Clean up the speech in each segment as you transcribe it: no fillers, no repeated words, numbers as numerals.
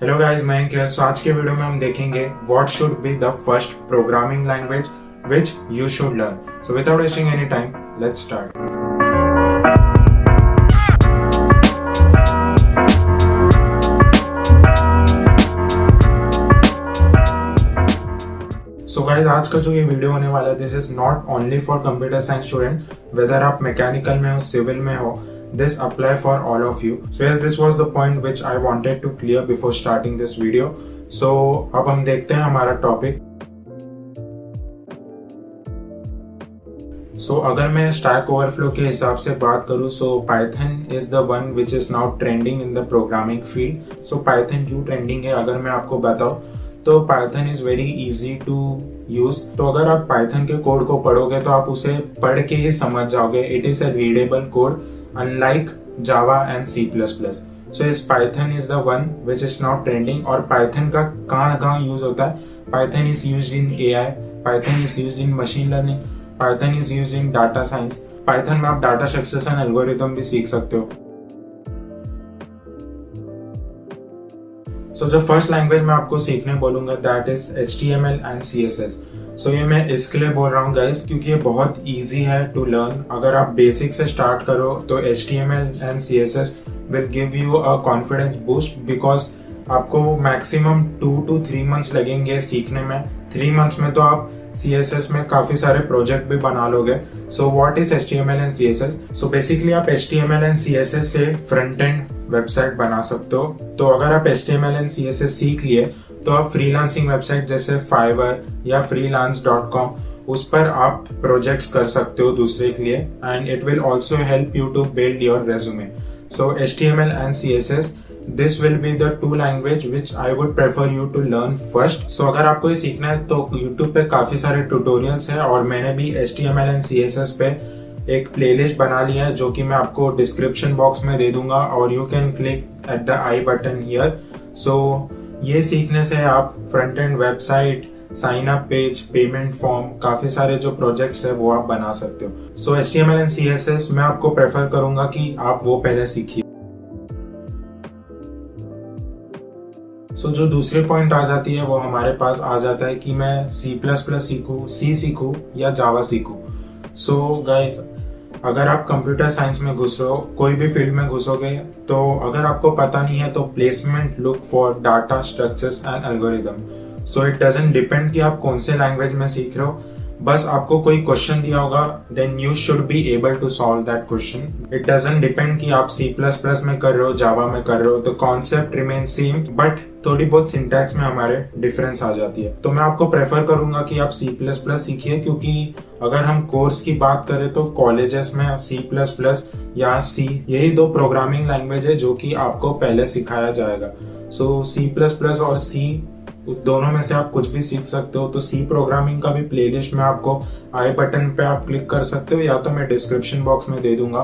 Hello guys, मैं केयर। So आज के वीडियो में हम देखेंगे what should be the first programming language which you should learn. So without wasting any time, let's start. So guys, आज का जो ये वीडियो होने वाला है, this is not only for computer science student. Whether आप मैकेनिकल में हो, सिविल में हो, this apply for all of you. So yes, this was the point which I wanted to clear before starting this video. So अब हम देखते हैं हमारा टॉपिक। So अगर मैं स्टैक ओवरफ्लो के हिसाब से बात करूँ, so Python is the one which is now trending in the programming field. So Python क्यों ट्रेंडिंग है अगर मैं आपको बताऊँ, तो Python is very easy to use. तो अगर आप Python के कोड को पढ़ोगे तो आप उसे पढ़ के ही समझ जाओगे. It is a readable code unlike Java and C++. So yes, Python is the one which is now trending. और Python का कहाँ यूज होता है? Python is used in AI, Python is used in machine learning, Python is used in data science. Python में आप data succession algorithm भी सीख सकते हो. So जो फर्स्ट लैंग्वेज मैं आपको सीखने बोलूंगा, that is HTML and CSS. सो ये मैं इसके लिए बोल रहा हूँ गाइस, क्योंकि ये बहुत इजी है टू लर्न. अगर आप बेसिक से स्टार्ट करो तो HTML and CSS will give you a confidence boost, because आपको मैक्सिमम 2 to 3 मंथ्स लगेंगे सीखने में. 3 मंथ्स में तो आप CSS में काफी सारे प्रोजेक्ट भी बना लोगे. So what is HTML and CSS? So basically आप HTML and CSS से फ्रंट एंड वेबसाइट बना सकते हो. तो अगर आप HTML and CSS सीख लिए तो आप फ्रीलांसिंग वेबसाइट जैसे Fiverr या freelance.com उस पर आप प्रोजेक्ट्स कर सकते हो दूसरे के लिए, and it will also help you to build your resume. So HTML and CSS, this will be the 2 language which I would prefer you to learn first. So अगर आपको ये सीखना है तो यूट्यूब पे काफी सारे ट्यूटोरियल्स है, और मैंने भी HTML and CSS पे एक प्लेलिस्ट बना लिया है जो कि मैं आपको डिस्क्रिप्शन बॉक्स में दे दूंगा, और you can click at the I button here. So ये सीखने से आप front end website, sign up page, payment form, काफी सारे जो प्रोजेक्ट्स है वो आप बना सकते हो. सो HTML and CSS मैं आपको प्रेफर करूंगा कि आप वो पहले सीखिए. सो जो दूसरी पॉइंट आ जाती है वो हमारे पास आ जाता है कि मैं C++ सीखूं, C सीखूं या जावा सीखूं. सो गाइस, अगर आप कंप्यूटर साइंस में घुस रहे हो, कोई भी फील्ड में घुसोगे, तो अगर आपको पता नहीं है तो placement look for data structures and algorithm. So it doesn't depend कि आप कौन से लैंग्वेज में सीख रहे हो. बस आपको कोई क्वेश्चन दिया होगा, then you should be able to solve that question. It doesn't depend कि आप C++ में कर रहे हो, जावा में कर रहे हो. तो कॉन्सेप्ट रिमेन सेम, बट थोड़ी बहुत सिंटैक्स में हमारे डिफरेंस आ जाती है. तो मैं आपको प्रेफर करूंगा कि आप C++ सीखिए, क्योंकि अगर हम कोर्स की बात करें तो कॉलेजेस में C++ या C, यही 2 प्रोग्रामिंग लैंग्वेज है जो कि आपको पहले सिखाया जाएगा. सो C++ और C, उस दोनों में से आप कुछ भी सीख सकते हो. तो C प्रोग्रामिंग का भी प्लेलिस्ट में आपको आई बटन पे आप क्लिक कर सकते हो, या तो मैं डिस्क्रिप्शन बॉक्स में दे दूंगा.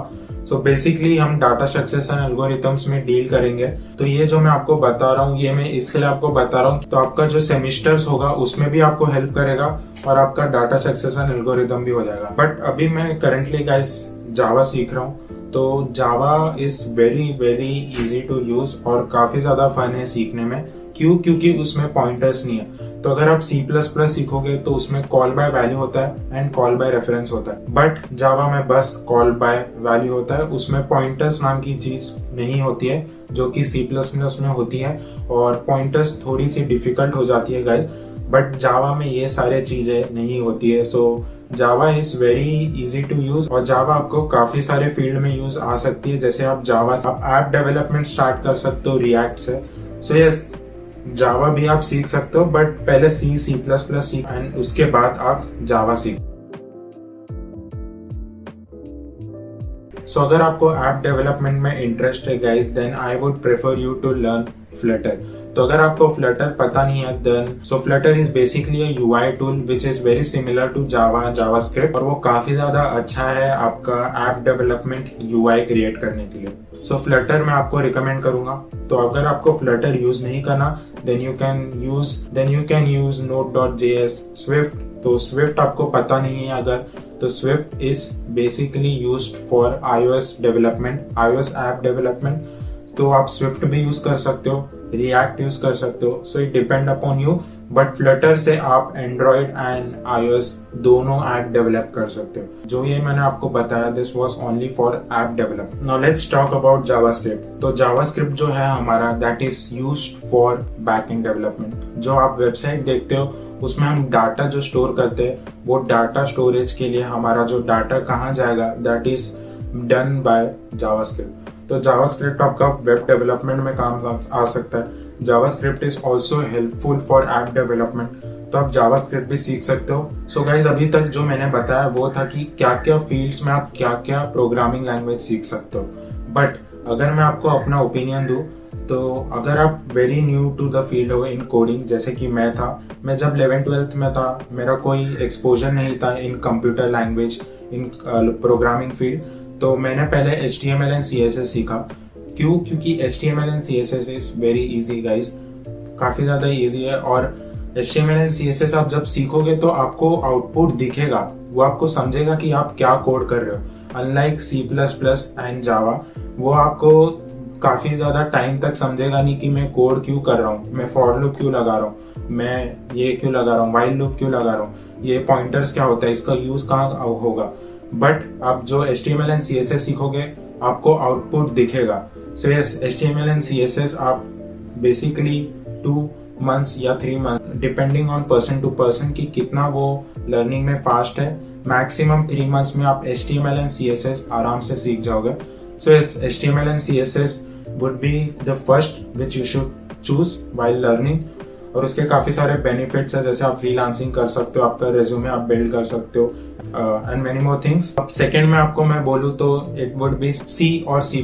सो बेसिकली हम डाटा स्ट्रक्चर्स एंड एल्गोरिथम्स में डील करेंगे. तो ये जो मैं आपको बता रहा हूँ, ये मैं इसके लिए आपको बता रहा हूँ, तो आपका जो सेमिस्टर्स होगा उसमें भी आपको हेल्प करेगा, और आपका डाटा स्ट्रक्चर्स एंड एल्गोरिथम भी हो जाएगा. बट अभी मैं करंटली गाइस जावा सीख रहा हूँ. तो Java is very very easy to use, और काफी ज्यादा फन है सीखने में. क्यों? क्योंकि उसमें पॉइंटर्स नहीं है. तो अगर आप C++ सीखोगे तो उसमें कॉल बाय वैल्यू होता है एंड कॉल बाय रेफरेंस होता है, बट जावा में बस कॉल बाय वैल्यू होता है. उसमें पॉइंटर्स नाम की चीज नहीं होती है जो कि C++ में होती है, और पॉइंटर्स थोड़ी सी डिफिकल्ट हो जाती है गाइस, बट जावा में ये सारे चीजें नहीं होती है. So Java is very easy to use, और जावा आपको काफी सारे फील्ड में यूज आ सकती है. जैसे आप ऐप डेवलपमेंट स्टार्ट कर सकते हो रिएक्ट से. सो यस, जावा भी आप सीख सकते हो, बट पहले C++ सीख, एंड उसके बाद आप जावा सीख. सो अगर आपको ऐप डेवलपमेंट में इंटरेस्ट है guys, then I would prefer you to learn Flutter. तो अगर आपको फ्लटर पता नहीं है, then so Flutter is basically a UI tool which is very similar to JavaScript, और वो काफी ज्यादा अच्छा है आपका ऐप डेवलपमेंट UI क्रिएट करने के लिए. सो फ्लटर मैं आपको रिकमेंड करूंगा. तो अगर आपको फ्लटर यूज नहीं करना, then you can use Node.js, Swift. तो Swift आपको पता नहीं है अगर, तो Swift is basically used for iOS development, iOS app development. तो आप Swift भी यूज कर सकते हो. रिएक्ट यूज कर सकते हो, so it depend upon you. But Flutter से आप एंड्रॉइड एंड iOS दोनों ऐप डेवलप कर सकते हो। जो ये मैंने आपको बताया, this was only for app develop. Now let's talk about JavaScript. तो जावास्क्रिप्ट जो है हमारा, that is used for backend development. जो आप वेबसाइट देखते हो उसमें हम डाटा जो स्टोर करते हैं, वो डाटा स्टोरेज के लिए हमारा जो डाटा कहाँ जाएगा, that is done by JavaScript. तो जावास्क्रिप्ट आपका वेब डेवलपमेंट में काम आ सकता है। JavaScript is also helpful for app development, तो आप जावास्क्रिप्ट भी सीख सकते हो। सो गाइज, अभी तक जो मैंने बताया वो था कि क्या क्या फील्ड्स में आप क्या क्या प्रोग्रामिंग लैंग्वेज सीख सकते हो। बट अगर मैं आपको अपना ओपिनियन दूं, तो अगर आप very new to the field हो इन कोडिंग, जैसे कि मैं था, मैं जब 11th-12th में था, मेरा कोई एक्सपोजर नहीं था इन कंप्यूटर लैंग्वेज, इन प्रोग्रामिंग फील्ड, तो मैंने पहले HTML एंड CSS सीखा। क्यों? क्योंकि HTML and CSS is very easy guys, काफी ज्यादा इजी है। और HTML एंड CSS आप जब सीखोगे तो आपको आउटपुट दिखेगा, वो आपको समझेगा कि आप क्या कोड कर रहे हो। अनलाइक C++ एंड जावा, वो आपको काफी ज्यादा टाइम तक समझेगा नहीं कि मैं कोड क्यों कर रहा हूँ, मैं फॉर लूप क्यों लगा रहा हूँ, मैं ये क्यों लगा रहा हूँ, वाइल लूप क्यों लगा रहा हूँ, ये पॉइंटर्स क्या होता है, इसका यूज कहाँ होगा। बट आप जो HTML एंड CSS सीखोगे, आपको आउटपुट दिखेगा। So yes, HTML and CSS आप बेसिकली 2 months या 3 months, depending on person to person कि कितना वो लर्निंग में फास्ट है, मैक्सिमम 3 months में आप HTML एंड CSS आराम से सीख जाओगे। सो yes, HTML and CSS would be the first which you should choose while learning। और उसके काफी सारे बेनिफिट्स है, जैसे आप फ्रीलांसिंग कर सकते हो, आपका रेज्यूमे आप बिल्ड कर सकते हो, एंड मेनी मोर थिंग्स। अब सेकंड में आपको मैं बोलूँ तो इट वुड बी C और C++।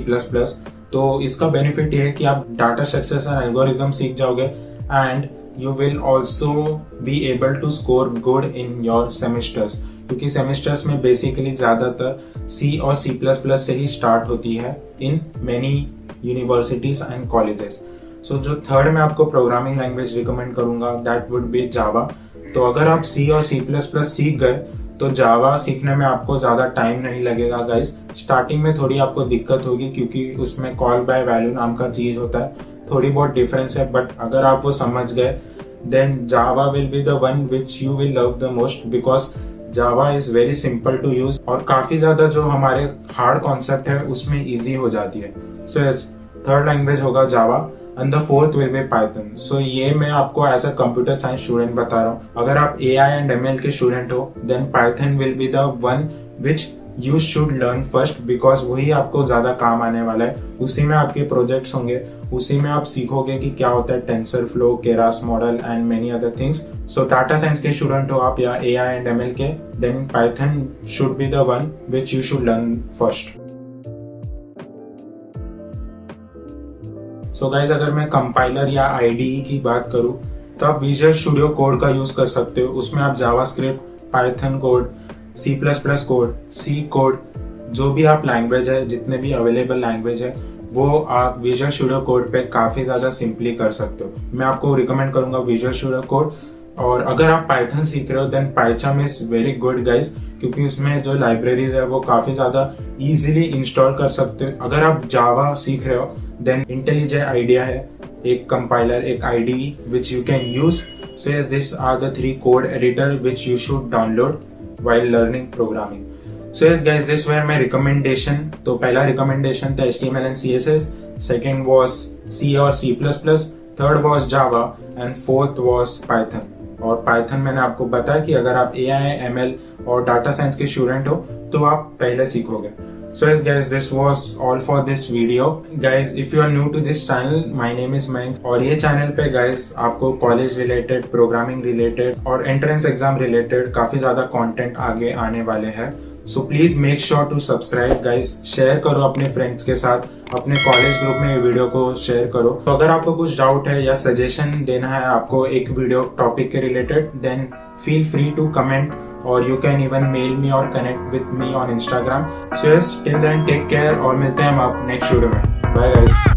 तो इसका बेनिफिट ये है कि आप डाटा स्ट्रक्चर्स एंड एल्गोरिथम सीख जाओगे, and you will also be able to score good in your semesters, क्योंकि सेमेस्टर्स में बेसिकली ज्यादातर C और C++ से ही स्टार्ट होती है in many universities and colleges. So जो थर्ड मैं आपको प्रोग्रामिंग लैंग्वेज रिकमेंड करूंगा, दैट वुड बी जावा। तो अगर आप C और C++ सीख गए तो जावा सीखने में आपको ज्यादा टाइम नहीं लगेगा गाइस। स्टार्टिंग में थोड़ी आपको दिक्कत होगी क्योंकि उसमें कॉल बाय वैल्यू नाम का चीज होता है, थोड़ी बहुत डिफरेंस है, बट अगर आप वो समझ गए then Java will be the one which you will love the most, because Java is very simple to use और काफी ज्यादा जो हमारे हार्ड कॉन्सेप्ट है उसमें इजी हो जाती है। सो यस, थर्ड लैंग्वेज होगा Java and the fourth will be Python. So ये मैं आपको as a computer science student बता रहा हूँ। अगर आप AI एंड ML के स्टूडेंट हो, then Python will be the one which you should learn first, because वही आपको ज्यादा काम आने वाला है। उसी में आपके प्रोजेक्ट्स होंगे, उसी में आप सीखोगे कि क्या होता है TensorFlow, Keras model and many other things. So data science के स्टूडेंट हो आप या AI एंड ML के, then Python should be the one which you should learn first. So guys, अगर मैं कंपाइलर या IDE की बात करूं, तो आप विजुअल स्टूडियो कोड का यूज कर सकते हो। उसमें आप JavaScript, Python code, C++ code, C code, जो भी आप लैंग्वेज है, जितने भी अवेलेबल लैंग्वेज है, वो आप विजुअल स्टूडियो कोड पे काफी ज्यादा सिंपली कर सकते हो। मैं आपको रिकमेंड करूंगा विजुअल स्टूडियो कोड। और अगर आप पाइथन सीख रहे हो, then Python is very good guys, क्योंकि उसमें जो लाइब्रेरीज है वो काफी ज्यादा इजीली इंस्टॉल कर सकते हो। अगर आप जावा सीख रहे हो, देन IntelliJ IDEA है एक कंपाइलर, एक IDE which you can use. So yes, these are the 3 code editor which you should download while learning programming. So yes guys, this were my recommendation. तो पहला recommendation था HTML and CSS, second was C और C++, third was Java and fourth was Python. और Python मैंने आपको बताया कि अगर आप AI, ML और डाटा साइंस के स्टूडेंट हो तो आप पहले सीखोगे। So yes guys, this was all for this video. Guys, if you are new to this channel, my name is Mayank और ये चैनल पे guys आपको कॉलेज रिलेटेड, प्रोग्रामिंग रिलेटेड और एंट्रेंस एग्जाम रिलेटेड काफी ज्यादा कंटेंट आगे आने वाले हैं। So please make sure to subscribe guys, share करो अपने फ्रेंड्स के साथ, अपने कॉलेज ग्रुप में ये वीडियो को शेयर करो। तो अगर आपको कुछ डाउट है या सजेशन देना है आपको एक वीडियो टॉपिक के related, then feel free to comment or you can even mail me or connect with me on Instagram. So yes, till then take care और मिलते हैं हम आप नेक्स्ट वीडियो में। Bye guys.